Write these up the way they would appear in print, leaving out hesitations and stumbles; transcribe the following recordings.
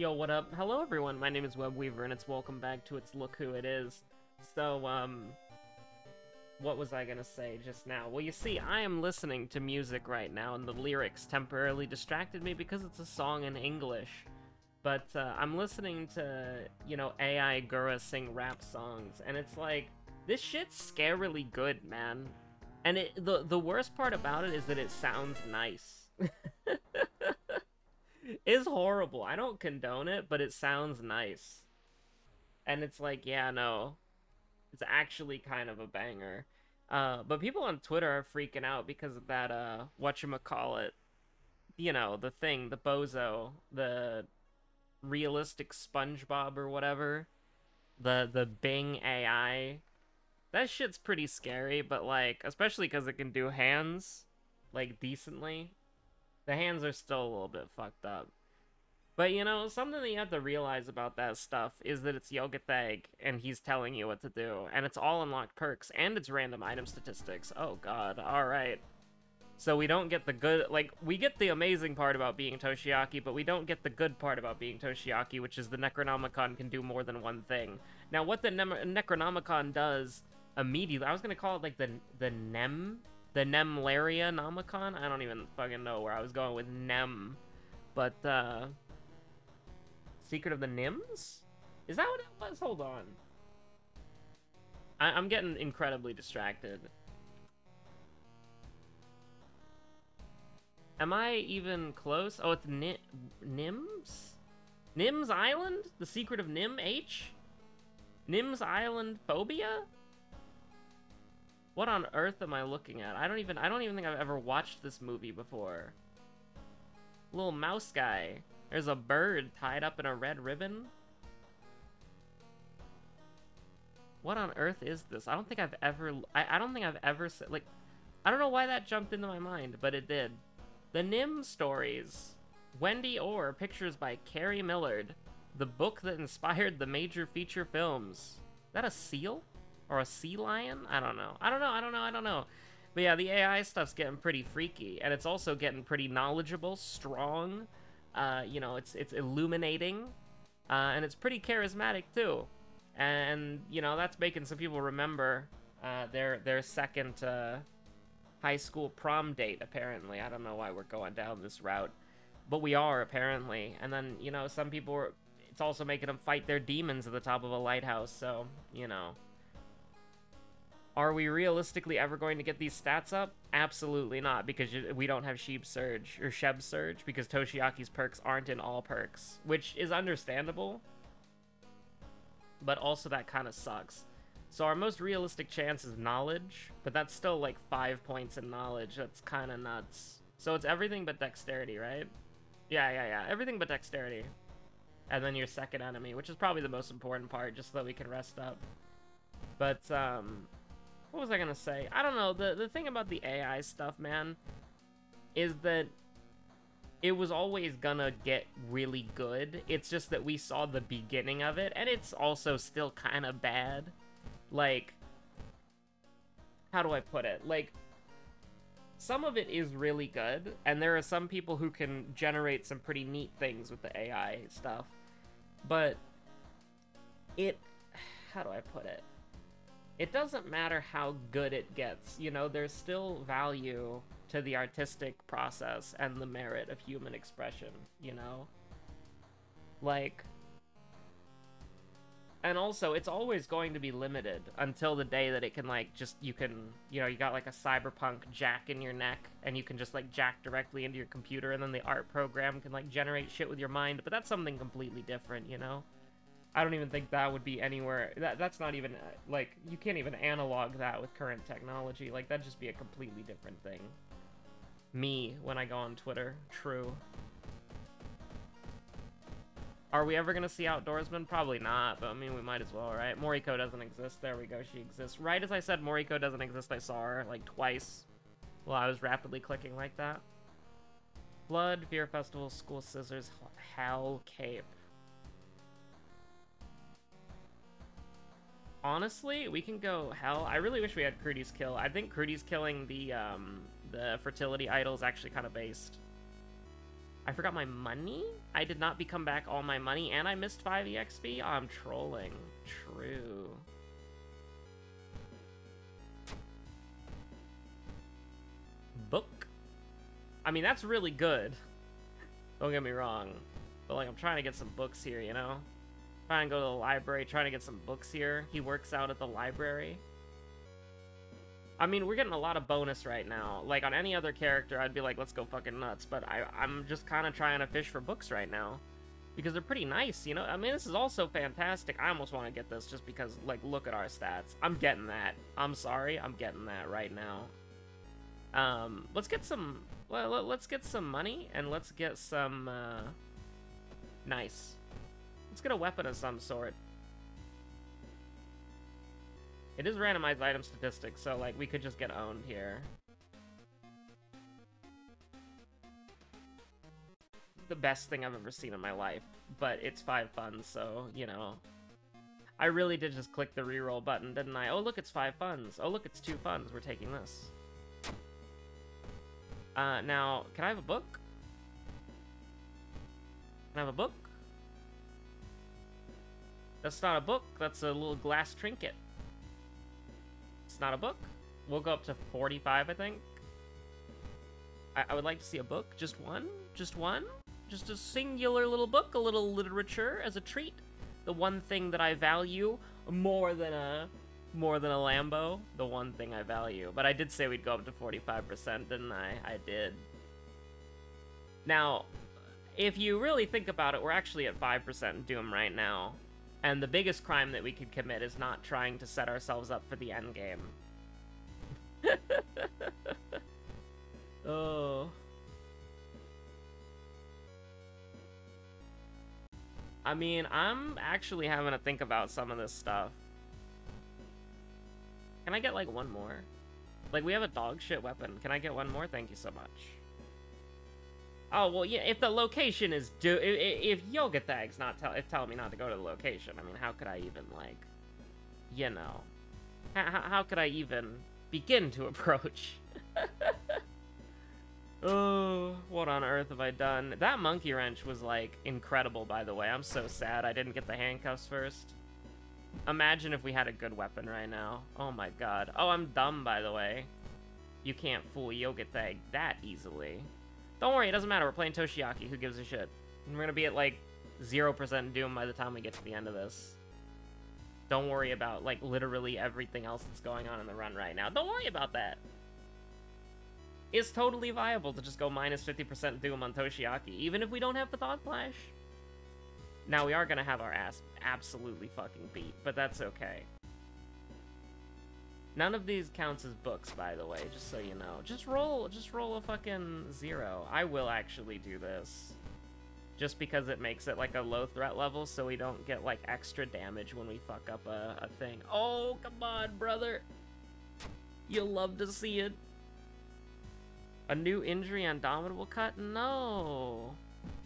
Yo, what up? Hello, everyone. My name is Webweaver, and it's welcome back to It's Look Who It Is. So, what was I gonna say just now? Well, you see, I am listening to music right now, and the lyrics temporarily distracted me because it's a song in English. But, I'm listening to, AI Gura sing rap songs, and it's like, this shit's scarily good, man. And the worst part about it is that it sounds nice. It's horrible. I don't condone it, but it sounds nice. And it's like, yeah, no, it's actually kind of a banger. But people on Twitter are freaking out because of that, whatchamacallit, the thing, the bozo, the realistic SpongeBob or whatever, the Bing AI. That shit's pretty scary, but, like, especially because it can do hands, like, decently. The hands are still a little bit fucked up. But, something that you have to realize about that stuff is that it's Yogathag, and he's telling you what to do. And it's all unlocked perks, and it's random item statistics. Oh god, alright. So we don't get the good, like, we get the amazing part about being Toshiaki, but we don't get the good part about being Toshiaki, which is the Necronomicon can do more than one thing. Now, what the Necronomicon does immediately, I was gonna call it, like, the Nemlaria Nomicon? I don't even fucking know where I was going with Nem. But, Secret of the Nims? Is that what it was? Hold on. I'm getting incredibly distracted. Am I even close? Oh, it's Nims? Nims Island? The Secret of Nim H? Nims Island Phobia? What on earth am I looking at? I don't even think I've ever watched this movie before. Little mouse guy. There's a bird tied up in a red ribbon. What on earth is this? I don't think I've ever... I don't think I've ever... Like, I don't know why that jumped into my mind, but it did. The Nim Stories. Wendy Orr, pictures by Carrie Millard. The book that inspired the major feature films. Is that a seal? Or a sea lion? I don't know. I don't know. But yeah, the AI stuff's getting pretty freaky, and it's also getting pretty knowledgeable, strong. It's illuminating, and it's pretty charismatic too. And that's making some people remember their second high school prom date. Apparently, I don't know why we're going down this route, but we are apparently. And then some people it's also making them fight their demons at the top of a lighthouse. So Are we realistically ever going to get these stats up? Absolutely not, because we don't have Sheb Surge, because Toshiaki's perks aren't in all perks, which is understandable, but also that kind of sucks. So our most realistic chance is knowledge, but that's still like 5 points in knowledge. That's kind of nuts. So it's everything but dexterity, right? Yeah, everything but dexterity. And then your second enemy, which is probably the most important part, just so that we can rest up. But, what was I gonna say? I don't know. The thing about the AI stuff, man, is that it was always gonna get really good. It's just that we saw the beginning of it, and it's also still kind of bad. Like, how do I put it? Like, some of it is really good, and there are some people who can generate some pretty neat things with the AI stuff. But how do I put it? It doesn't matter how good it gets, there's still value to the artistic process and the merit of human expression, Like, and also, it's always going to be limited until the day that it can, like, you got, like, a cyberpunk jack in your neck, and you can just, like, jack directly into your computer, and then the art program can, like, generate shit with your mind, but that's something completely different, I don't even think that would be anywhere. That's not even, like, you can't even analog that with current technology. Like, that'd just be a completely different thing. Me, when I go on Twitter. True. Are we ever gonna see Outdoorsman? Probably not, but I mean, we might as well, right? Moriko doesn't exist. There we go, she exists. Right as I said Moriko doesn't exist, I saw her, like, twice while I was rapidly clicking like that. Blood, Fear Festival, School Scissors, Hell Cape. Honestly, we can go Hell. I really wish we had Crudy's Kill. I think Crudy's killing the fertility idol is actually kind of based. I forgot my money? I did not become back all my money, and I missed 5 EXP? Oh, I'm trolling. True. Book? I mean, that's really good. Don't get me wrong. But, like, I'm trying to get some books here, you know? Trying to go to the library, trying to get some books here. He works out at the library. I mean, we're getting a lot of bonus right now. Like, on any other character, I'd be like, let's go fucking nuts. But I'm just kind of trying to fish for books right now. Because they're pretty nice, you know? I mean, this is also fantastic. I almost want to get this just because, like, look at our stats. I'm getting that. I'm sorry, I'm getting that right now. Let's get some... Well, let's get some money, and let's get some, nice. Let's get a weapon of some sort. It is randomized item statistics, so, like, we could just get owned here. The best thing I've ever seen in my life, but it's 5 funds, so, you know. I really did just click the reroll button, didn't I? Oh, look, it's 5 funds. Oh, look, it's 2 funds. We're taking this. Now, can I have a book? Can I have a book? That's not a book. That's a little glass trinket. It's not a book. We'll go up to 45, I think. I would like to see a book. Just one? Just one? Just a singular little book, a little literature as a treat. The one thing that I value more than a Lambo. The one thing I value. But I did say we'd go up to 45%, didn't I? I did. Now, if you really think about it, we're actually at 5% Doom right now. And the biggest crime that we could commit is not trying to set ourselves up for the end game. Oh. I mean, I'm actually having to think about some of this stuff. Can I get, like, one more? Like, we have a dog shit weapon. Can I get one more? Thank you so much. Oh, well, yeah, if the location is if Yoga Thag's not telling me not to go to the location, I mean, how could I even, like, you know, how could I even begin to approach? Oh, what on earth have I done? That monkey wrench was, like, incredible, by the way. I'm so sad I didn't get the handcuffs first. Imagine if we had a good weapon right now. Oh my god. Oh, I'm dumb, by the way. You can't fool Yoga Thag that easily. Don't worry, it doesn't matter. We're playing Toshiaki. Who gives a shit? And we're gonna be at, like, 0% Doom by the time we get to the end of this. Don't worry about, like, literally everything else that's going on in the run right now. Don't worry about that. It's totally viable to just go minus 50% Doom on Toshiaki, even if we don't have the Thought Flash. Now, we are gonna have our ass absolutely fucking beat, but that's okay. None of these counts as books, by the way, just so you know. Just roll a fucking 0. I will actually do this. Just because it makes it, like, a low threat level, so we don't get, like, extra damage when we fuck up a thing. Oh, come on, brother! You'll love to see it. A new injury on Dominable Cut? No!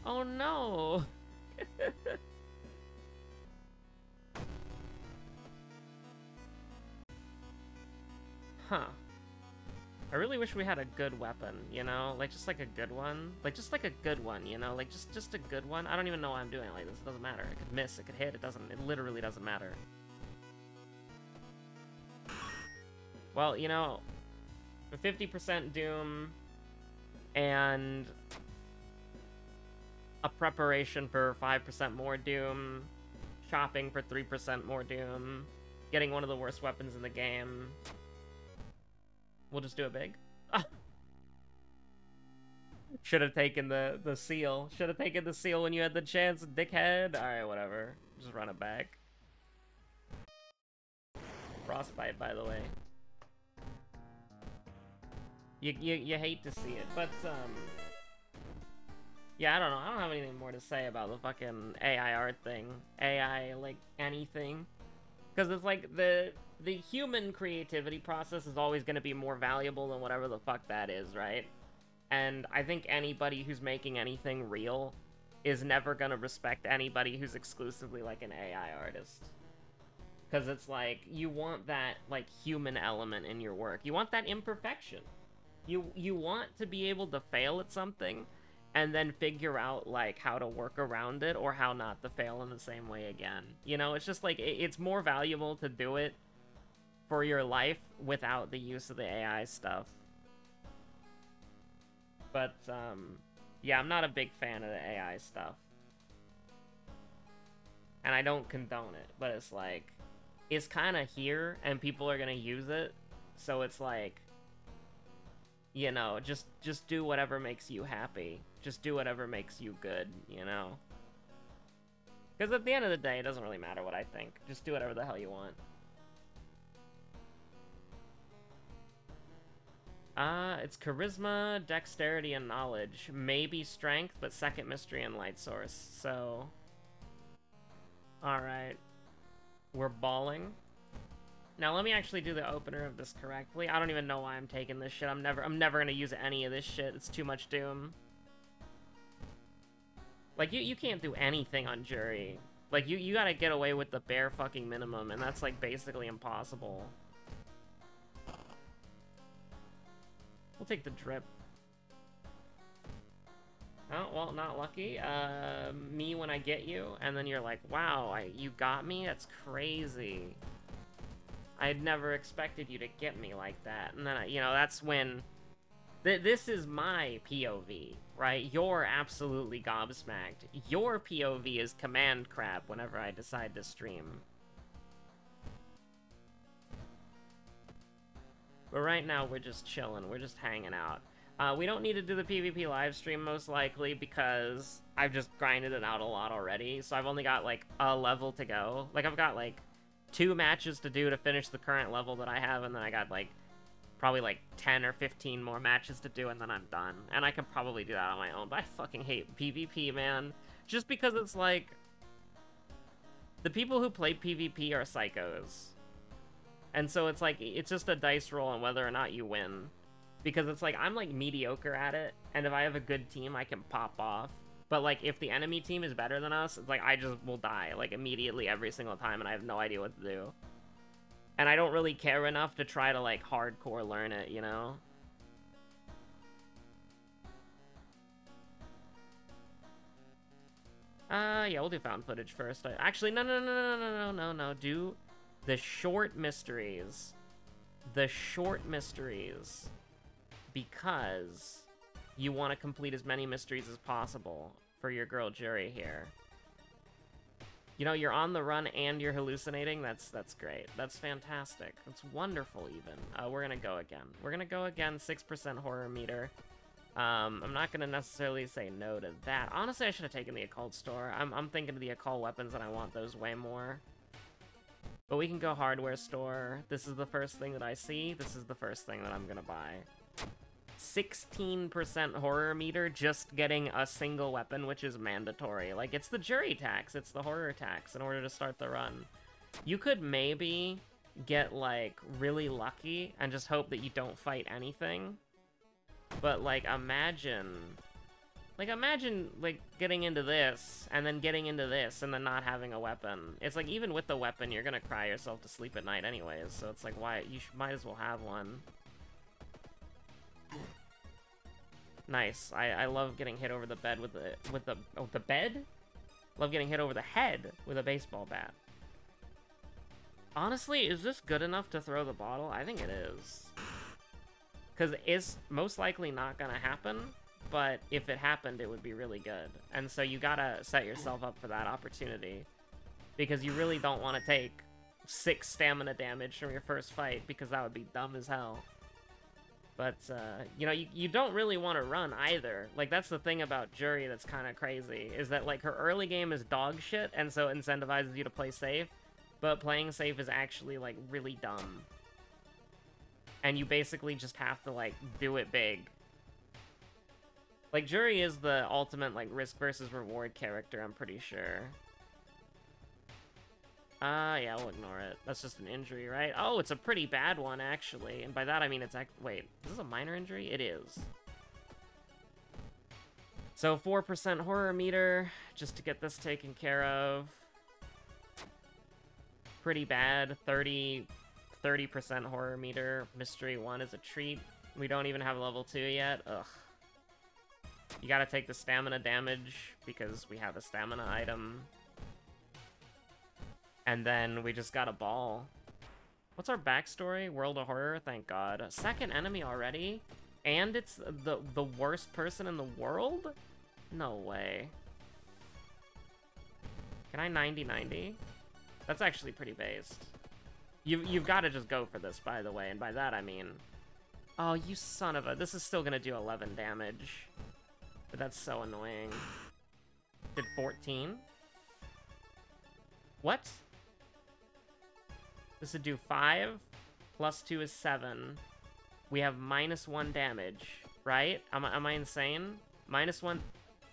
Oh, no! Huh. I really wish we had a good weapon, you know? Like, just like a good one. Like, just like a good one, you know? Like, just a good one. I don't even know why I'm doing it like this. It doesn't matter. It could miss, it could hit, it literally doesn't matter. Well, you know, 50% Doom and a preparation for 5% more Doom, shopping for 3% more Doom, getting one of the worst weapons in the game. We'll just do it big. Should have taken the seal. Should have taken the seal when you had the chance, dickhead. Alright, whatever. Just run it back. Frostbite, by the way. You hate to see it, but, yeah, I don't know. I don't have anything more to say about the fucking AI art thing. AI, like, anything. Because it's like, the human creativity process is always going to be more valuable than whatever the fuck that is, right? And I think anybody who's making anything real is never going to respect anybody who's exclusively, like, an AI artist. Because it's like, you want that, like, human element in your work. You want that imperfection. You want to be able to fail at something and then figure out, like, how to work around it or how not to fail in the same way again. You know, it's just, like, it's more valuable to do it for your life without the use of the AI stuff. But, yeah, I'm not a big fan of the AI stuff. And I don't condone it, but it's like, it's kind of here, and people are gonna use it, so it's like, you know, just do whatever makes you happy. Just do whatever makes you good, you know? Because at the end of the day, it doesn't really matter what I think. Just do whatever the hell you want. It's charisma, dexterity, and knowledge. Maybe strength, but second mystery and light source, so... Alright. We're balling. Now let me actually do the opener of this correctly. I don't even know why I'm taking this shit. I'm never gonna use any of this shit. It's too much doom. Like, you can't do anything on Jury. Like, you gotta get away with the bare fucking minimum, and that's, like, basically impossible. We'll take the drip. Oh, well, not lucky. Me when I get you, and then you're like, wow, you got me? That's crazy. I had never expected you to get me like that. And then, you know, that's when... This is my POV, right? You're absolutely gobsmacked. Your POV is command crap whenever I decide to stream. But right now, we're just chilling. We're just hanging out. We don't need to do the PvP live stream, most likely, because I've just grinded it out a lot already. So I've only got, like, a level to go. Like, I've got, like, 2 matches to do to finish the current level that I have, and then I got, like, probably, like, 10 or 15 more matches to do, and then I'm done. And I could probably do that on my own, but I fucking hate PvP, man. Just because it's, like... The people who play PvP are psychos. And so it's, like, it's just a dice roll on whether or not you win. Because it's like, I'm, like, mediocre at it, and if I have a good team, I can pop off. But, like, if the enemy team is better than us, it's like, I just will die, like, immediately every single time, and I have no idea what to do. And I don't really care enough to try to, like, hardcore learn it, you know? Yeah, we'll do found footage first. Actually, no. Do the short mysteries. The short mysteries. Because you want to complete as many mysteries as possible for your girl Jury here. You know, you're on the run and you're hallucinating. That's great. That's fantastic. That's wonderful, even. We're gonna go again. We're gonna go again, 6% horror meter. I'm not gonna necessarily say no to that. Honestly, I should have taken the occult store. I'm thinking of the occult weapons, and I want those way more. But we can go hardware store. This is the first thing that I see. This is the first thing that I'm gonna buy. 16% horror meter, just getting a single weapon, which is mandatory. Like, it's the Jury tax, it's the horror tax in order to start the run. You could maybe get, like, really lucky and just hope that you don't fight anything. But, like, imagine, like, getting into this, and then getting into this, and then not having a weapon. It's like, even with the weapon, you're gonna cry yourself to sleep at night anyways, so it's like, why, might as well have one. Nice. I love getting hit over the bed with the bed? Love getting hit over the head with a baseball bat. Honestly, is this good enough to throw the bottle? I think it is. Because it's most likely not gonna happen, but if it happened, it would be really good. And so you gotta set yourself up for that opportunity. Because you really don't want to take 6 stamina damage from your first fight, because that would be dumb as hell. But, you know, you don't really want to run either. Like, that's the thing about Jury that's kind of crazy, is that, like, her early game is dog shit, and so it incentivizes you to play safe, but playing safe is actually, like, really dumb. And you basically just have to, like, do it big. Like, Jury is the ultimate, like, risk versus reward character, I'm pretty sure. Yeah, we'll ignore it. That's just an injury, right? Oh, it's a pretty bad one, actually. And by that, I mean it's wait, is this a minor injury? It is. So, 4% horror meter, just to get this taken care of. Pretty bad. 30% horror meter. Mystery 1 is a treat. We don't even have level 2 yet. Ugh. You gotta take the stamina damage because we have a stamina item. And then we just got a ball. What's our backstory? World of Horror? Thank God. Second enemy already? And it's the worst person in the world? No way. Can I 90-90? That's actually pretty based. You've got to just go for this, by the way. And by that, I mean... Oh, you son of a... This is still going to do 11 damage. But that's so annoying. Did 14? What? This would do 5. Plus 2 is 7. We have -1 damage, right? Am I insane? -1...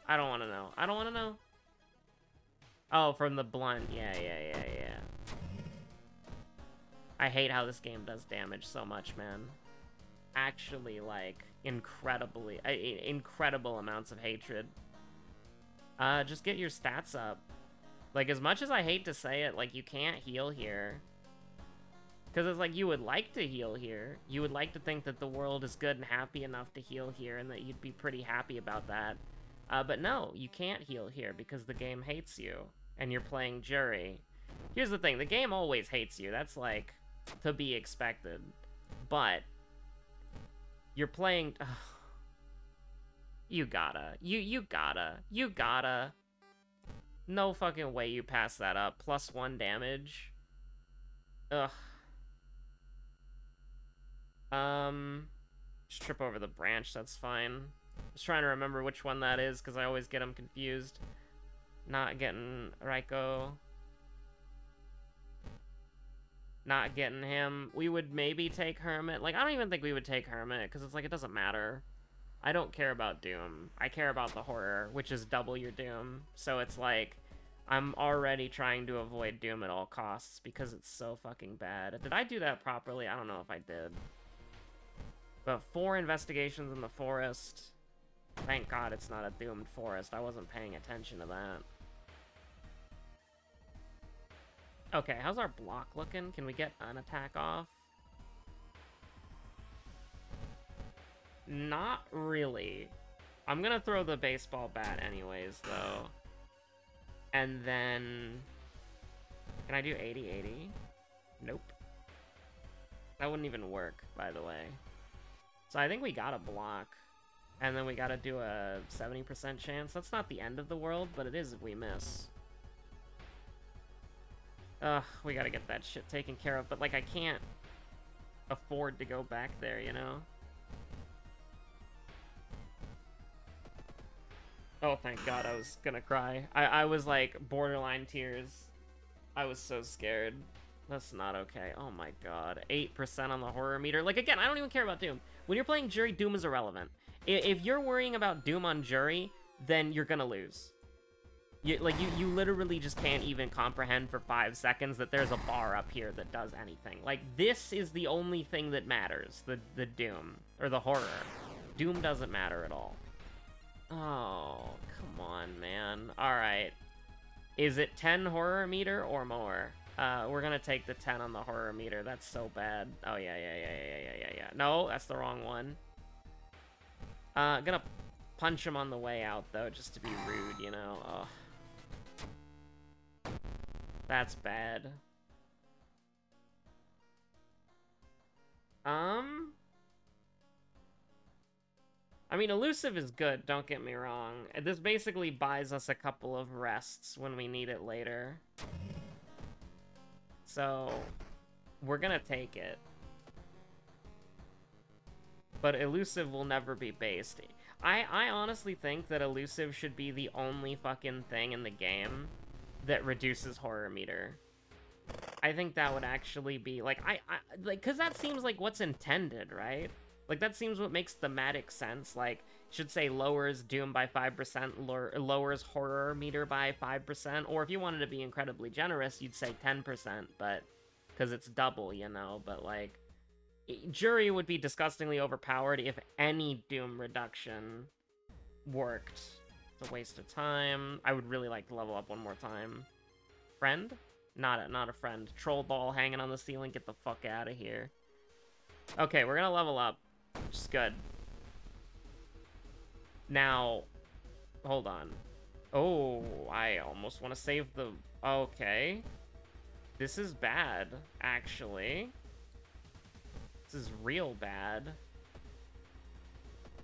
I don't want to know. I don't want to know. Oh, from the blunt. Yeah. I hate how this game does damage so much, man. Actually, like, incredible amounts of hatred. Just get your stats up. Like, as much as I hate to say it, like, you can't heal here. Because it's like, you would like to heal here. You would like to think that the world is good and happy enough to heal here, and that you'd be pretty happy about that. But no, you can't heal here because the game hates you. And you're playing Jury. Here's the thing, the game always hates you. That's, like, to be expected. But... you're playing... You gotta. You gotta. No fucking way you pass that up. +1 damage. Ugh. Just trip over the branch, that's fine. Just trying to remember which one that is, because I always get them confused. Not getting Raiko. Not getting him. We would maybe take Hermit. Like, I don't even think we would take Hermit, because it's like, it doesn't matter. I don't care about Doom. I care about the Horror, which is double your Doom. So it's like, I'm already trying to avoid Doom at all costs, because it's so fucking bad. Did I do that properly? I don't know if I did. But 4 investigations in the forest. Thank God it's not a doomed forest. I wasn't paying attention to that. Okay, how's our block looking? Can we get an attack off? Not really. I'm gonna throw the baseball bat anyways, though. And then... Can I do 80-80? Nope. That wouldn't even work, by the way. So I think we gotta block. And then we gotta do a 70% chance. That's not the end of the world, but it is if we miss. Ugh, we gotta get that shit taken care of. But, like, I can't afford to go back there, you know? Oh, thank God, I was gonna cry. I was, like, borderline tears. I was so scared. That's not okay. Oh my God. 8% on the horror meter. Like, again, I don't even care about Doom. When you're playing Jury, Doom is irrelevant. If you're worrying about Doom on Jury, then you're gonna lose. You literally just can't even comprehend for 5 seconds that there's a bar up here that does anything. Like, this is the only thing that matters. The Doom. Or the horror. Doom doesn't matter at all. Oh, come on, man. Alright. Is it 10 horror meter or more? We're gonna take the 10 on the horror meter. That's so bad. Oh, yeah. No, that's the wrong one. Gonna punch him on the way out, though, just to be rude, you know? Ugh. That's bad. I mean, Elusive is good, don't get me wrong. This basically buys us a couple of rests when we need it later. So, we're gonna take it. But Elusive will never be based. I honestly think that Elusive should be the only fucking thing in the game that reduces horror meter. I think that would actually be, like, like, because that seems like what's intended, right? Like, that seems what makes thematic sense. Like, it should say lowers Doom by 5%, lowers horror meter by 5%, or if you wanted to be incredibly generous, you'd say 10%, but, because it's double, you know, but, like, Jury would be disgustingly overpowered if any Doom reduction worked. It's a waste of time. I would really like to level up one more time. Friend? Not a friend. Troll ball hanging on the ceiling. Get the fuck out of here. Okay, we're gonna level up. Which is good. Now, hold on. Oh, I almost want to save the... Okay. This is bad, actually. This is real bad.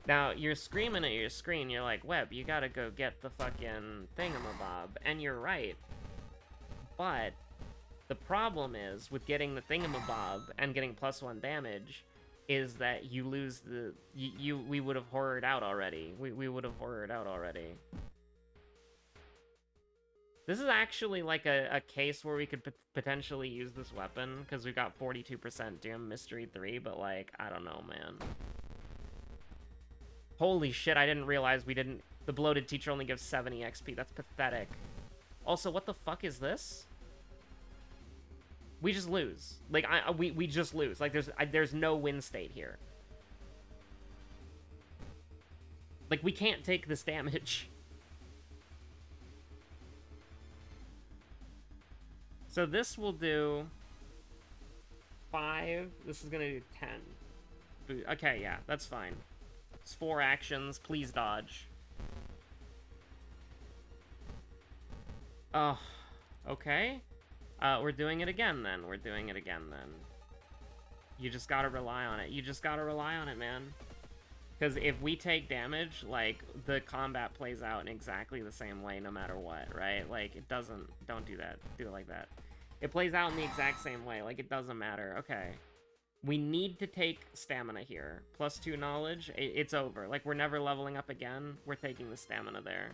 Now, you're screaming at your screen, you're like, Web, you gotta go get the fucking thingamabob. And you're right. But the problem is, with getting the thingamabob and getting +1 damage, is that you lose the... we would have horrored out already. We would have horrored out already. This is actually like a case where we could potentially use this weapon, because we got 42% Doom Mystery 3, but like, I don't know, man. Holy shit, I didn't realize we didn't... The Bloated Teacher only gives 70 XP, that's pathetic. Also, what the fuck is this? We just lose. Like, we just lose. Like, there's no win state here. Like, we can't take this damage. So this will do 5. This is gonna do 10. Okay, yeah, that's fine. It's 4 actions. Please dodge. Oh, okay. We're doing it again, then. We're doing it again, then. You just gotta rely on it. You just gotta rely on it, man. Because if we take damage, like, the combat plays out in exactly the same way no matter what, right? Like, it doesn't... Don't do that. Do it like that. It plays out in the exact same way. Like, it doesn't matter. Okay. We need to take stamina here. +2 knowledge. It's over. Like, we're never leveling up again. We're taking the stamina there.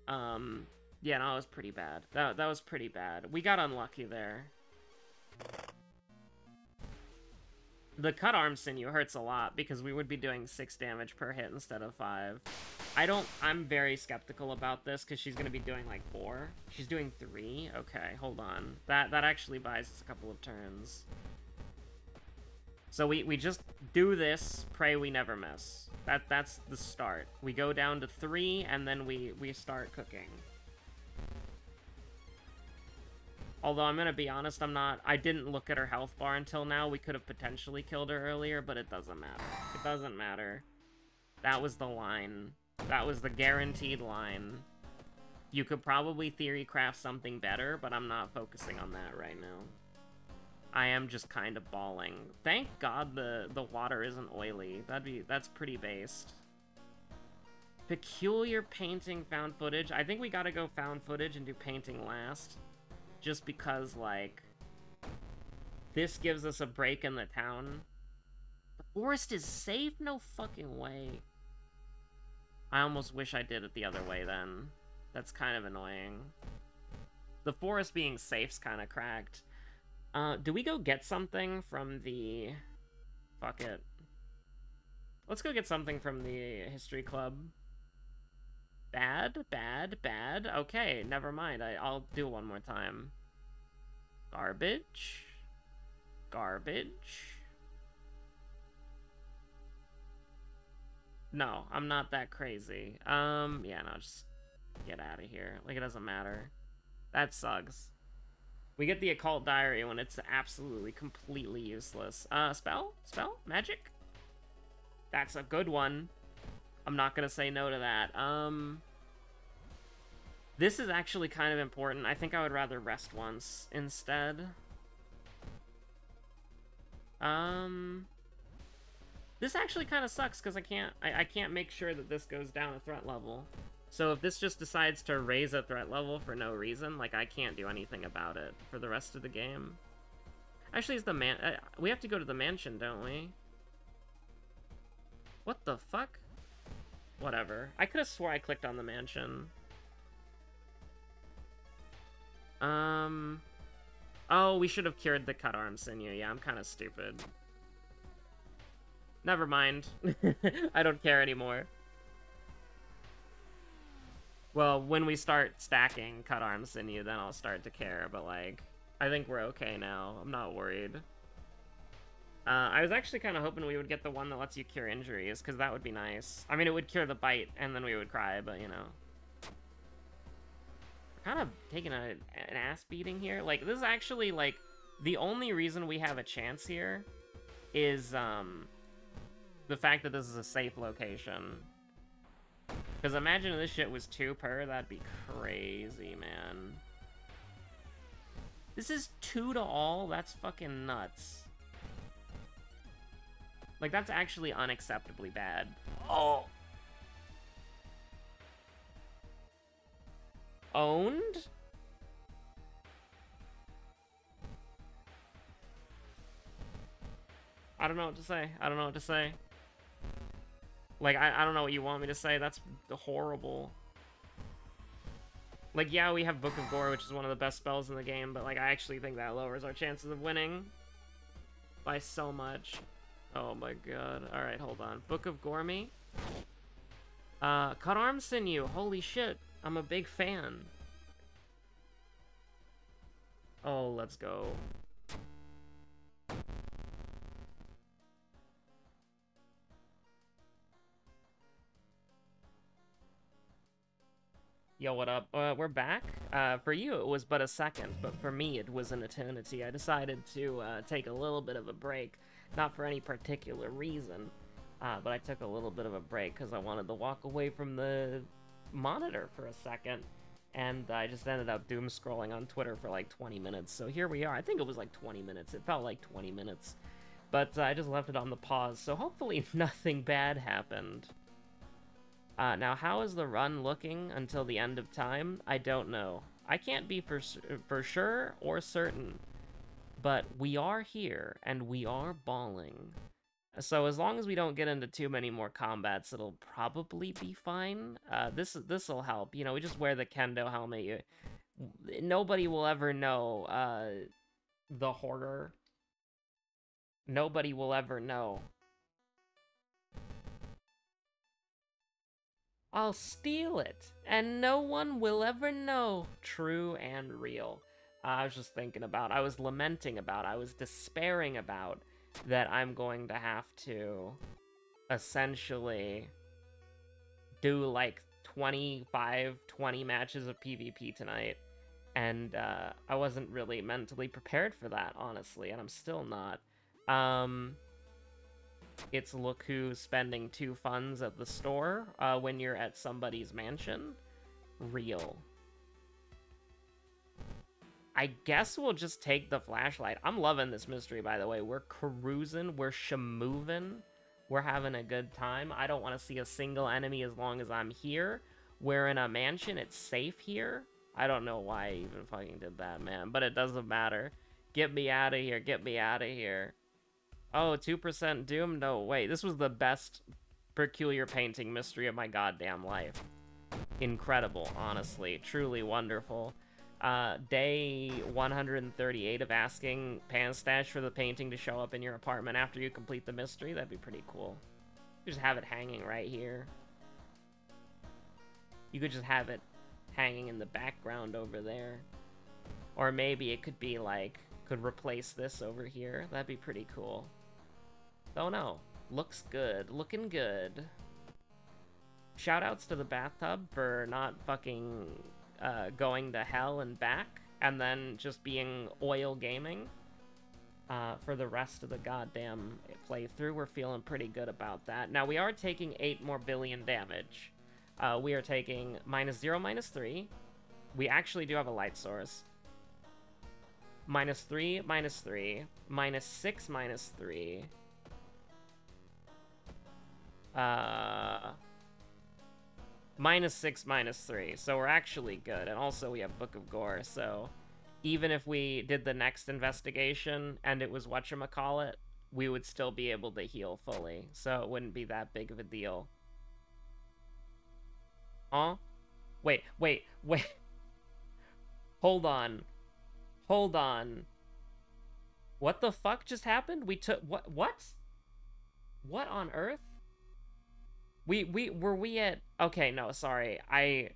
Yeah, no, it was pretty bad. That was pretty bad. We got unlucky there. The cut arm sinew hurts a lot because we would be doing 6 damage per hit instead of 5. I'm very skeptical about this because she's going to be doing like 4. She's doing 3? Okay, hold on. That actually buys us a couple of turns. So we just do this, pray we never miss. That's the start. We go down to 3 and then we start cooking. Although I'm gonna be honest, I didn't look at her health bar until now. We could have potentially killed her earlier, but it doesn't matter. It doesn't matter. That was the line. That was the guaranteed line. You could probably theory craft something better, but I'm not focusing on that right now. I am just kind of bawling. Thank God the water isn't oily. That's pretty based. Peculiar painting found footage. I think we gotta go found footage and do painting last. Just because, like, this gives us a break in the town. The forest is safe? No fucking way. I almost wish I did it the other way then. That's kind of annoying. The forest being safe's kind of cracked. Do we go get something from the... Fuck it. Let's go get something from the history club. Bad, bad, bad. Okay, never mind. I'll do it one more time. Garbage. Garbage. No, I'm not that crazy. Yeah, no, just get out of here. Like, it doesn't matter. That sucks. We get the occult diary when it's absolutely, completely useless. Spell? Spell? Magic? That's a good one. I'm not gonna say no to that. This is actually kind of important. I think I would rather rest once instead. This actually kind of sucks because I can't make sure that this goes down a threat level. So if this just decides to raise a threat level for no reason, like, I can't do anything about it for the rest of the game. Actually, is the we have to go to the mansion, don't we? What the fuck? Whatever. I could have swore I clicked on the mansion. Oh, we should have cured the cut arm sinew. Yeah, I'm kind of stupid. Never mind. I don't care anymore. Well, when we start stacking cut arm sinew, then I'll start to care, but, like, I think we're okay now. I'm not worried. I was actually kind of hoping we would get the one that lets you cure injuries, because that would be nice. I mean, it would cure the bite, and then we would cry, but, you know. We're kind of taking an ass beating here. Like, this is actually, like, the only reason we have a chance here is, The fact that this is a safe location. Because imagine if this shit was 2 per, that'd be crazy, man. This is 2 to all? That's fucking nuts. Like, that's actually unacceptably bad. Oh! Owned? I don't know what to say. I don't know what to say. Like, I don't know what you want me to say. That's horrible. Like, yeah, we have Book of Gore, which is one of the best spells in the game, but, like, I actually think that lowers our chances of winning by so much. Oh my god. Alright, hold on. Book of Gormy. Cut Arm Sinew. Holy shit. I'm a big fan. Oh, let's go. Yo, what up? We're back. For you, it was but a second, but for me, it was an eternity. I decided to take a little bit of a break, not for any particular reason, but I took a little bit of a break because I wanted to walk away from the monitor for a second, and I just ended up doom scrolling on Twitter for like 20 minutes. So here we are. I think it was like 20 minutes. It felt like 20 minutes, but I just left it on the pause. So hopefully nothing bad happened. Now, how is the run looking until the end of time? I don't know. I can't be for sure or certain, but we are here, and we are balling. So as long as we don't get into too many more combats, it'll probably be fine. This'll help. You know, we just wear the kendo helmet. Nobody will ever know, the horror. Nobody will ever know. I'll steal it, and no one will ever know. True and real. I was just thinking about, I was lamenting about, I was despairing about that I'm going to have to essentially do like 25, 20 matches of PvP tonight. And I wasn't really mentally prepared for that, honestly, and I'm still not. It's look who's spending 2 funds at the store when you're at somebody's mansion. Real. I guess we'll just take the flashlight. I'm loving this mystery, by the way. We're cruising. We're shamovin'. We're having a good time. I don't want to see a single enemy as long as I'm here. We're in a mansion. It's safe here. I don't know why I even fucking did that, man. But it doesn't matter. Get me out of here. Get me out of here. Oh, 2% Doom? No, wait. This was the best peculiar painting mystery of my goddamn life. Incredible, honestly. Truly wonderful. Day 138 of asking Panstash for the painting to show up in your apartment after you complete the mystery. That'd be pretty cool. You just have it hanging right here. You could just have it hanging in the background over there. Or maybe it could be like, could replace this over here. That'd be pretty cool. Oh no. Looks good. Looking good. Shoutouts to the bathtub for not fucking going to hell and back, and then just being oil gaming for the rest of the goddamn playthrough. We're feeling pretty good about that. Now, we are taking 8 more billion damage. We are taking -0, -3. We actually do have a light source. -3, -3. -6, -3. -6, -3, so we're actually good. And also we have Book of Gore, so even if we did the next investigation and it was whatchamacallit, we would still be able to heal fully, so it wouldn't be that big of a deal. Huh? Wait. Hold on. What the fuck just happened? We took, what? What on earth? Were we at... Okay, no, sorry. I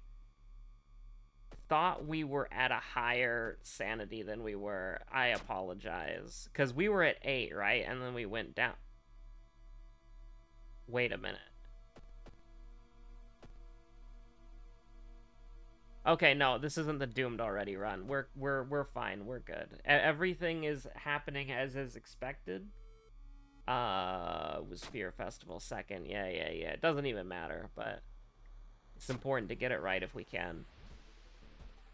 thought we were at a higher sanity than we were. I apologize. Because we were at 8, right? And then we went down. Wait a minute. Okay, no, this isn't the doomed already run. We're fine. We're good. Everything is happening as is expected. Was Fear Festival second? Yeah. It doesn't even matter, but it's important to get it right if we can.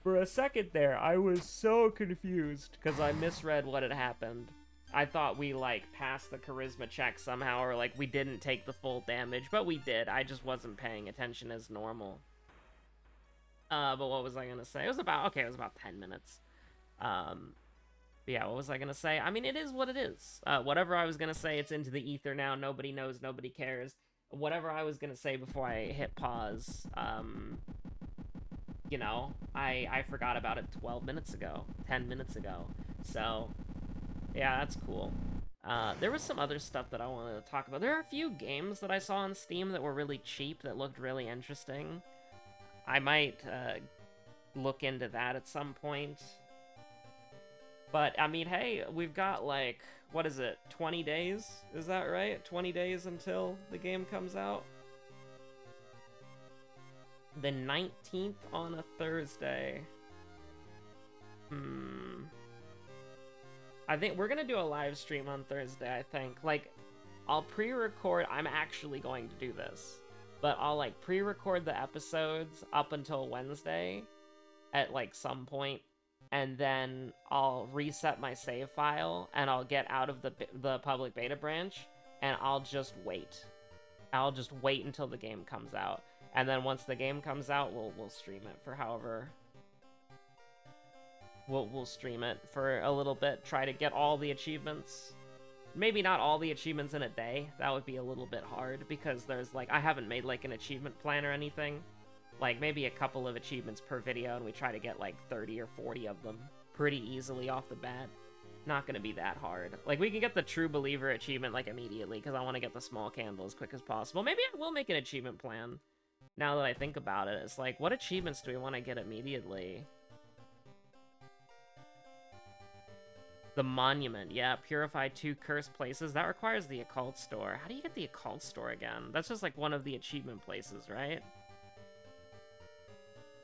For a second there, I was so confused because I misread what had happened. I thought we, like, passed the charisma check somehow, or, like, we didn't take the full damage, but we did. I just wasn't paying attention as normal. But what was I gonna say? It was about 10 minutes. Yeah, what was I gonna say? I mean, it is what it is. Whatever I was gonna say, it's into the ether now. Nobody knows, nobody cares. Whatever I was gonna say before I hit pause, you know, I forgot about it 12 minutes ago, 10 minutes ago. So, yeah, that's cool. There was some other stuff that I wanted to talk about. There are a few games that I saw on Steam that were really cheap that looked really interesting. I might look into that at some point. But, I mean, hey, we've got, like, what is it, 20 days? Is that right? 20 days until the game comes out? The 19th on a Thursday. I think we're gonna do a live stream on Thursday, I think. Like, I'll pre-record, I'm actually going to do this. But I'll, like, pre-record the episodes up until Wednesday at, like, some point. And then I'll reset my save file, and I'll get out of the public beta branch, and I'll just wait. I'll just wait until the game comes out. And then once the game comes out, we'll stream it for however... We'll stream it for a little bit, try to get all the achievements. Maybe not all the achievements in a day. That would be a little bit hard, because there's, like, I haven't made, like, an achievement plan or anything. Like, maybe a couple of achievements per video, and we try to get, like, 30 or 40 of them pretty easily off the bat. Not gonna be that hard. Like, we can get the True Believer achievement, like, immediately, because I want to get the small candle as quick as possible. Maybe I will make an achievement plan, now that I think about it. It's like, what achievements do we want to get immediately? The Monument, yeah, purify 2 cursed places. That requires the Occult Store. How do you get the Occult Store again? That's just, like, one of the achievement places, right?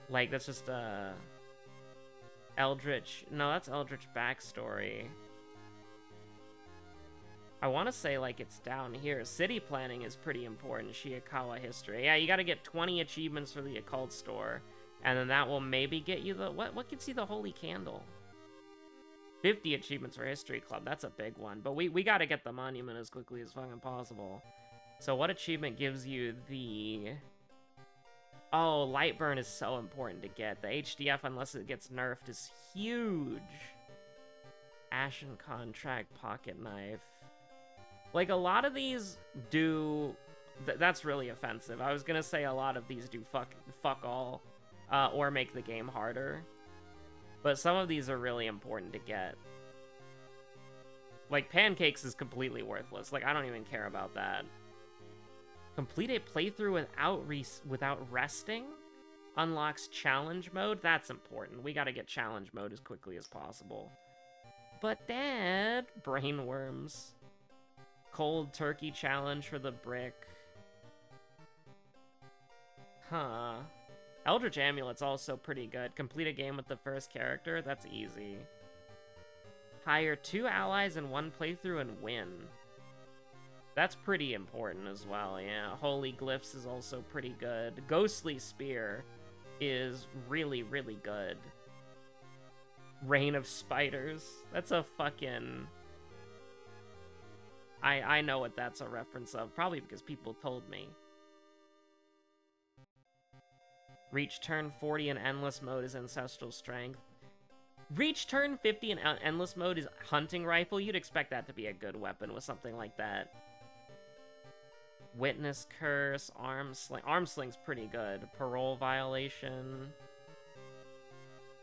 Like, that's just, Eldritch... No, that's Eldritch Backstory. I want to say, like, it's down here. City Planning is pretty important. Shiikawa History. Yeah, you gotta get 20 achievements for the Occult Store. And then that will maybe get you the... What gets you the Holy Candle? 50 achievements for History Club. That's a big one. But we gotta get the Monument as quickly as fucking possible. So what achievement gives you the... Oh, Lightburn is so important to get. The HDF, unless it gets nerfed, is huge. Ashen Contract, Pocket Knife. Like, a lot of these do... that's really offensive. I was gonna say a lot of these do fuck all. Or make the game harder. But some of these are really important to get. Like, Pancakes is completely worthless. Like, I don't even care about that. Complete a playthrough without resting? Unlocks challenge mode? That's important. We gotta get challenge mode as quickly as possible. But Dad... Brainworms. Cold Turkey challenge for the brick. Huh. Eldritch Amulet's also pretty good. Complete a game with the first character? That's easy. Hire 2 allies in 1 playthrough and win. That's pretty important as well, yeah. Holy Glyphs is also pretty good. Ghostly Spear is really, really good. Reign of Spiders. That's a fucking... I know what that's a reference of. Probably because people told me. Reach turn 40 in Endless Mode is Ancestral Strength. Reach turn 50 in Endless Mode is Hunting Rifle. You'd expect that to be a good weapon with something like that. Witness Curse, Arm Sling. Arm Sling's pretty good. Parole Violation.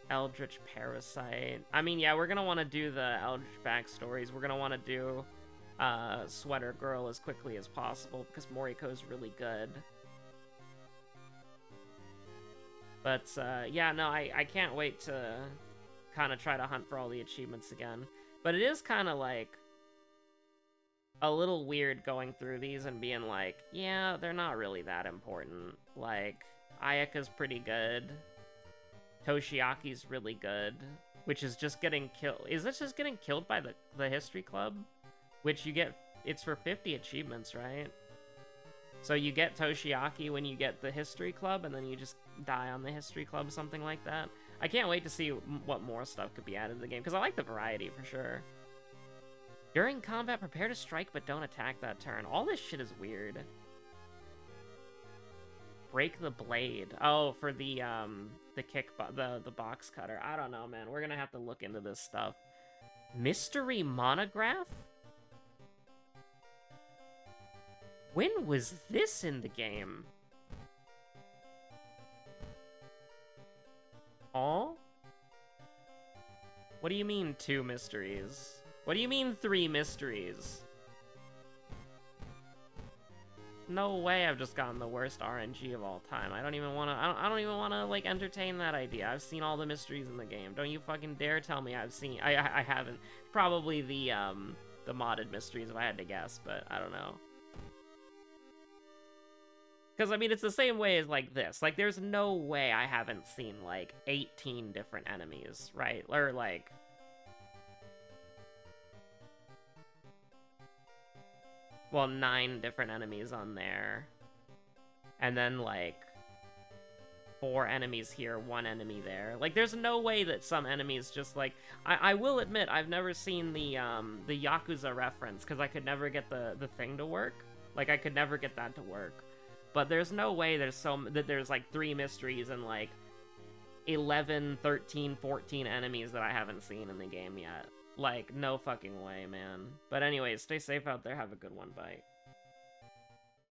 Eldritch Parasite. I mean, yeah, we're gonna want to do the Eldritch backstories. We're gonna want to do Sweater Girl as quickly as possible because Moriko's really good. But, yeah, no, I can't wait to kind of try to hunt for all the achievements again. But it is kind of, like, a little weird going through these and being like, yeah, they're not really that important. Like, Ayaka's pretty good. Toshiaki's really good. Which is just getting killed. Is this just getting killed by the History Club? Which you get it's for 50 achievements, right? So you get Toshiaki when you get the History Club, and then you just die on the History Club, something like that. I can't wait to see what more stuff could be added to the game, because I like the variety, for sure. During combat, prepare to strike, but don't attack that turn. All this shit is weird. Break the blade. Oh, for the the box cutter. I don't know, man. We're gonna have to look into this stuff. Mystery monograph? When was this in the game? Oh? What do you mean 2 mysteries? What do you mean 3 mysteries? No way I've just gotten the worst RNG of all time. I don't even want to, I don't even want to, like, entertain that idea. I've seen all the mysteries in the game. Don't you fucking dare tell me I've seen, I haven't. Probably the modded mysteries if I had to guess, but I don't know. Because, I mean, it's the same way as, like, this. Like, there's no way I haven't seen, like, 18 different enemies, right? Or, like... Well, 9 different enemies on there. And then, like, 4 enemies here, 1 enemy there. Like, there's no way that some enemies just, like... I will admit, I've never seen the Yakuza reference, because I could never get the thing to work. Like, I could never get that to work. But there's no way there's like 3 mysteries and like 11, 13, 14 enemies that I haven't seen in the game yet. Like, no fucking way, man. But anyways, stay safe out there. Have a good one. Bye.